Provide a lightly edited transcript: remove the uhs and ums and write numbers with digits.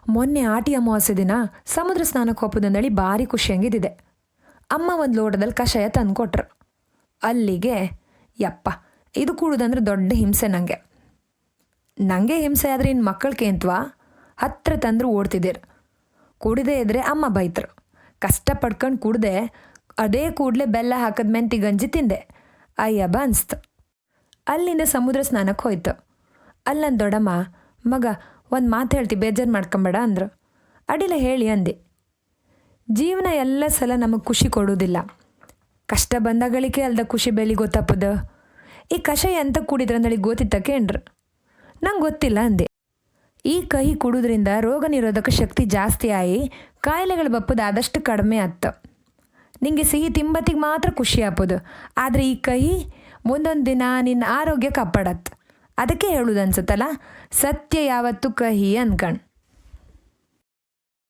ಮೊನ್ನೆ ಆಟಿ ಅಮಾವಾಸ್ಯೆ ದಿನ ಸಮುದ್ರ ಸ್ನಾನಕ್ಕೆ ಹೋಗೋದಂದೇಳಿ ಭಾರಿ ಖುಷಿಯಂಗಿದ್ದಿದೆ. ಅಮ್ಮ ಒಂದು ಲೋಟದಲ್ಲಿ ಕಷಾಯ ತಂದು ಕೊಟ್ರು. ಅಲ್ಲಿಗೆ ಯಪ್ಪ, ಇದು ಕುಡುದಂದ್ರೆ ದೊಡ್ಡ ಹಿಂಸೆ ನನಗೆ ಹಿಂಸೆ ಆದರೆ ಇನ್ನು ಮಕ್ಕಳಿಗೆ ಅಂತವಾ ಹತ್ತಿರ ತಂದ್ರು ಓಡ್ತಿದ್ದೀರು. ಕುಡಿದೇ ಇದ್ರೆ ಅಮ್ಮ ಬೈತರು. ಕಷ್ಟ ಪಡ್ಕೊಂಡು ಕುಡ್ದೆ ಅದೇ ಕೂಡಲೇ ಬೆಲ್ಲ ಹಾಕದ ಮೆಂತಿ ಗಂಜಿ ತಿಂದೆ. ಅಯ್ಯಬ್ಬ ಅನಿಸ್ತು. ಅಲ್ಲಿಂದ ಸಮುದ್ರ ಸ್ನಾನಕ್ಕೆ ಹೋಯ್ತು. ಅಲ್ಲಿ ನನ್ನ ದೊಡ್ಡಮ್ಮ, ಮಗ ಒಂದು ಮಾತು ಹೇಳ್ತಿ, ಬೇಜಾರು ಮಾಡ್ಕೊಂಬೇಡ ಅಂದರು. ಅಡಿಲ ಹೇಳಿ ಅಂದೆ. ಜೀವನ ಎಲ್ಲ ಸಲ ನಮಗೆ ಖುಷಿ ಕೊಡೋದಿಲ್ಲ. ಕಷ್ಟ ಬಂದಾಗಳಿಕೆ ಅಲ್ದ ಖುಷಿ ಬೆಲೆ ಗೊತ್ತಪ್ಪದ. ಈ ಕಷಾಯ ಎಂತ ಕುಡಿದ್ರೆ ಅಂದಳಿ ಗೊತ್ತಿತ್ತ ಕೇಂದ್ರ? ನಂಗೆ ಗೊತ್ತಿಲ್ಲ ಅಂದೆ. ಈ ಕಹಿ ಕುಡಿದ್ರಿಂದ ರೋಗ ನಿರೋಧಕ ಶಕ್ತಿ ಜಾಸ್ತಿ ಆಗಿ ಕಾಯಿಲೆಗಳು ಬಪ್ಪದು ಆದಷ್ಟು ಕಡಿಮೆ ಆತ್ತ. ನಿಂಗೆ ಸಿಹಿ ತಿಂಬತ್ತಿಗೆ ಮಾತ್ರ ಖುಷಿ ಆಪೋದು, ಆದರೆ ಈ ಕಹಿ ಮುಂದೊಂದು ದಿನ ನಿನ್ನ ಆರೋಗ್ಯ ಕಾಪಾಡತ್ತೆ. ಅದಕ್ಕೆ ಹೇಳುದು ಅನ್ಸುತ್ತಲ್ಲ, ಸತ್ಯ ಯಾವತ್ತೂ ಕಹಿ ಅನ್ಕಂಡು.